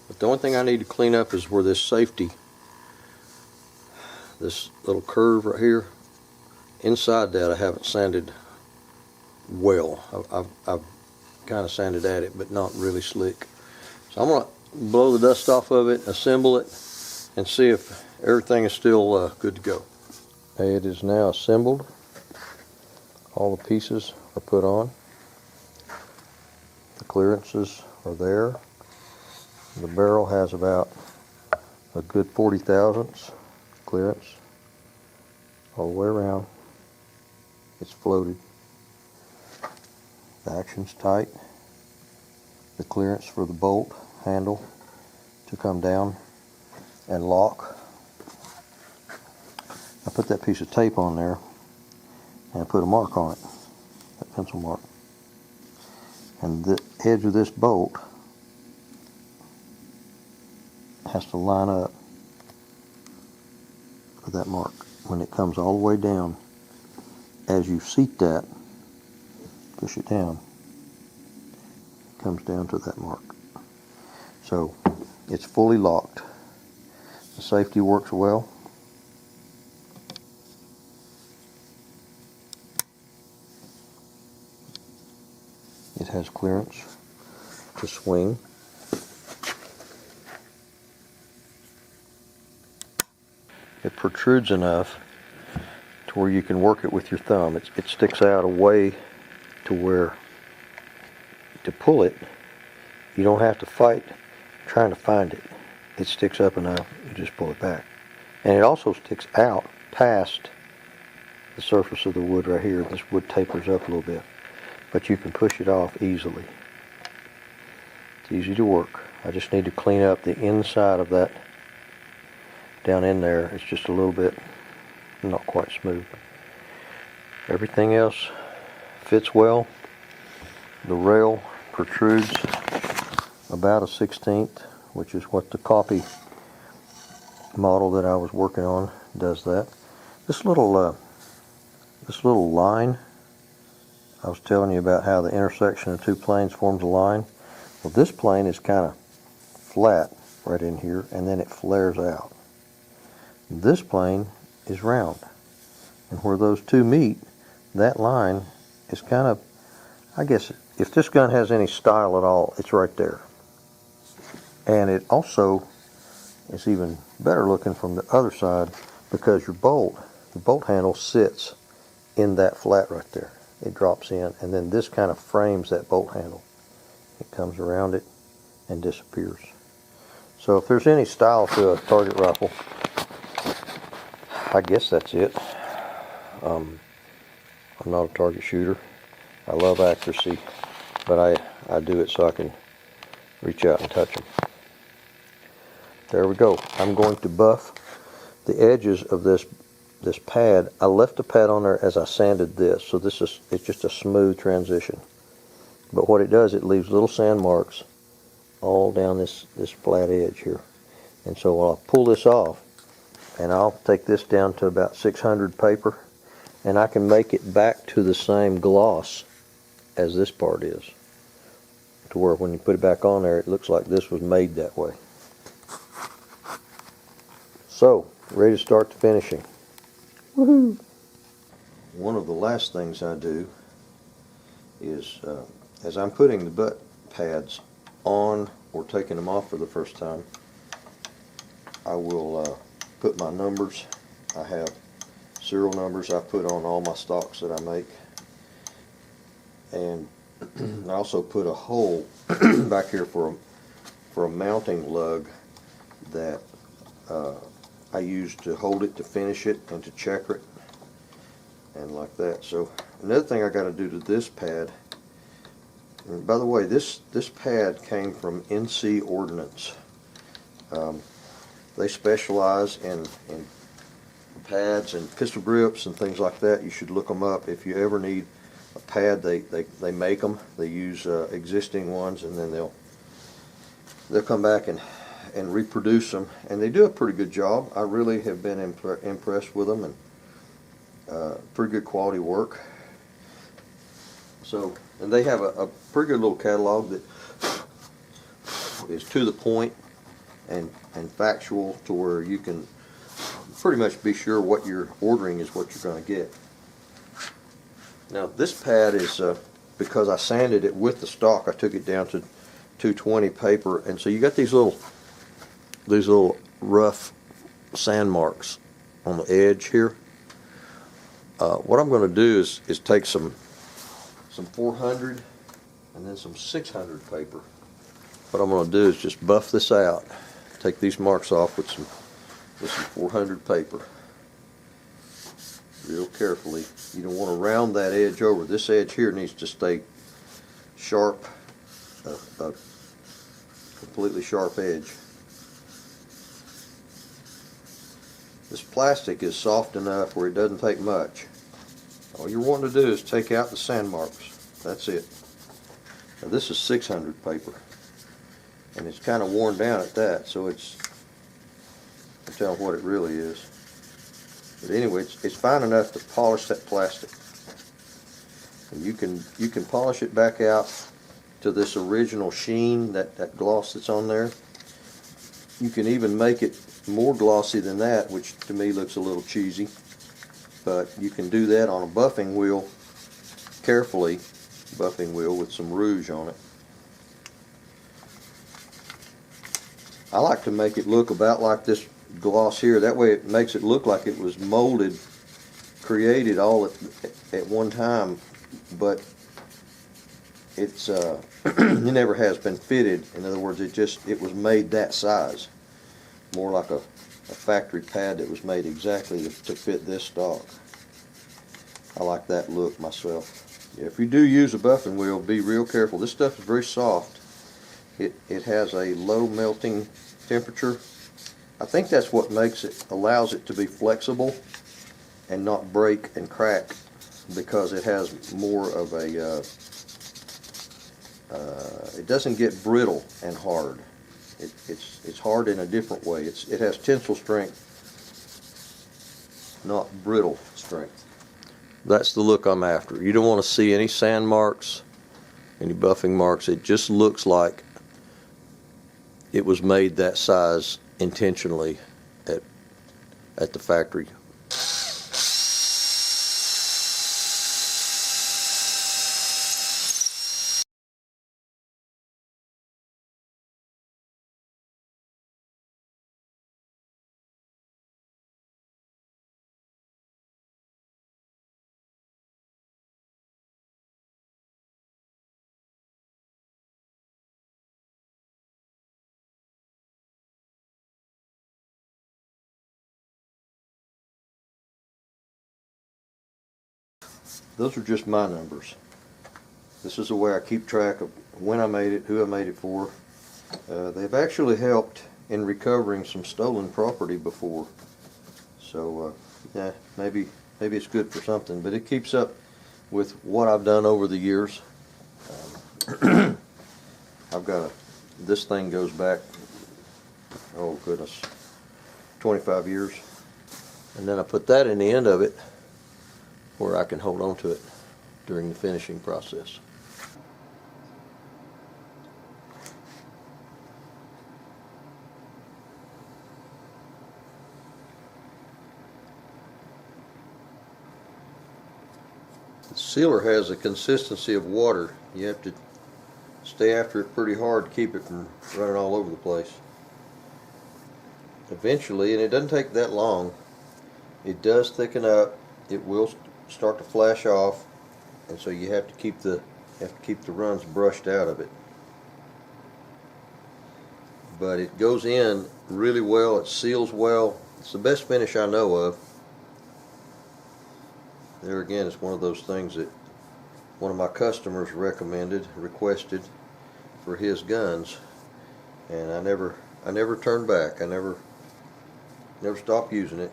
But the only thing I need to clean up is where this safety, this little curve right here, inside that I haven't sanded well. I've kind of sanded at it, but not really slick. So I'm going to blow the dust off of it, assemble it, and see if everything is still good to go. It is now assembled. All the pieces are put on. The clearances are there. The barrel has about a good 40 thousandths clearance all the way around. It's floated. The action's tight. The clearance for the bolt handle to come down and lock. I put that piece of tape on there and I put a mark on it, that pencil mark. And the edge of this bolt has to line up with that mark. When it comes all the way down, as you seat that, push it down, it comes down to that mark. So it's fully locked. The safety works well. It has clearance to swing. It protrudes enough to where you can work it with your thumb. It sticks out away to where to pull it, you don't have to fight trying to find it. It sticks up enough, you just pull it back. And it also sticks out past the surface of the wood right here. This wood tapers up a little bit, but you can push it off easily. It's easy to work. I just need to clean up the inside of that down in there. It's just a little bit not quite smooth. Everything else fits well. The rail protrudes about a 1/16, which is what the copy model that I was working on does that. This little line, I was telling you about how the intersection of two planes forms a line. Well, this plane is kind of flat right in here, and then it flares out. This plane is round, and where those two meet, that line is kind of, I guess, if this gun has any style at all, it's right there. And it also is even better looking from the other side because the bolt handle sits in that flat right there. It drops in, and then this kind of frames that bolt handle. It comes around it and disappears. So if there's any style to a target rifle, I guess that's it. I'm not a target shooter. I love accuracy, but I do it so I can reach out and touch them. There we go. I'm going to buff the edges of this pad. I left the pad on there as I sanded this, so it's just a smooth transition. But what it does, it leaves little sand marks all down this flat edge here. And so I'll pull this off, and I'll take this down to about 600 paper, and I can make it back to the same gloss as this part is, to where when you put it back on there, it looks like this was made that way. So, ready to start the finishing. Woohoo! One of the last things I do is, as I'm putting the butt pads on or taking them off for the first time, I will put my numbers. I have serial numbers I put on all my stocks that I make, and I also put a hole back here for a mounting lug that I use to hold it, to finish it, and to checker it, and like that. So another thing I got to do to this pad, and by the way, this pad came from NC Ordnance. They specialize in pads and pistol grips and things like that. You should look them up. If you ever need a pad, they make them. They use existing ones, and then they'll come back and and reproduce them, and they do a pretty good job. I really have been impressed with them, and pretty good quality work. So, and they have a pretty good little catalog that is to the point and factual, to where you can pretty much be sure what you're ordering is what you're going to get. Now this pad is, because I sanded it with the stock, I took it down to 220 paper, and so you got these little rough sand marks on the edge here. What I'm going to do is take some 400 and then some 600 paper. What I'm going to do is just buff this out, take these marks off with some 400 paper real carefully. You don't want to round that edge over. This edge here needs to stay sharp, a completely sharp edge. This plastic is soft enough where it doesn't take much. All you're wanting to do is take out the sand marks. That's it. Now this is 600 paper, and it's kind of worn down at that, so it's, I can tell what it really is. But anyway, it's fine enough to polish that plastic. And you can polish it back out to this original sheen, that gloss that's on there. You can even make it more glossy than that, which to me looks a little cheesy. But you can do that on a buffing wheel, carefully, buffing wheel with some rouge on it. I like to make it look about like this gloss here. That way it makes it look like it was molded, created all at one time, but it's it never has been fitted. In other words, it was made that size, more like a factory pad that was made exactly to fit this stock. I like that look myself. Yeah, if you do use a buffing wheel, be real careful. This stuff is very soft. It has a low melting temperature. I think that's what allows it to be flexible and not break and crack, because it has more of a it doesn't get brittle and hard. It's hard in a different way. It has tensile strength, not brittle strength. That's the look I'm after. You don't want to see any sand marks, any buffing marks. It just looks like it was made that size intentionally at the factory. Those are just my numbers. This is the way I keep track of when I made it, who I made it for. They've actually helped in recovering some stolen property before. So yeah, maybe it's good for something, but it keeps up with what I've done over the years. I've got this thing goes back, oh goodness, 25 years. And then I put that in the end of it where I can hold on to it during the finishing process. The sealer has a consistency of water. You have to stay after it pretty hard to keep it from running all over the place. Eventually, and it doesn't take that long, it does thicken up. It will start to flash off, and so you have to keep the runs brushed out of it. But it goes in really well. It seals well. It's the best finish I know of. There again, it's one of those things that one of my customers requested for his guns, and I never turned back. I never stopped using it.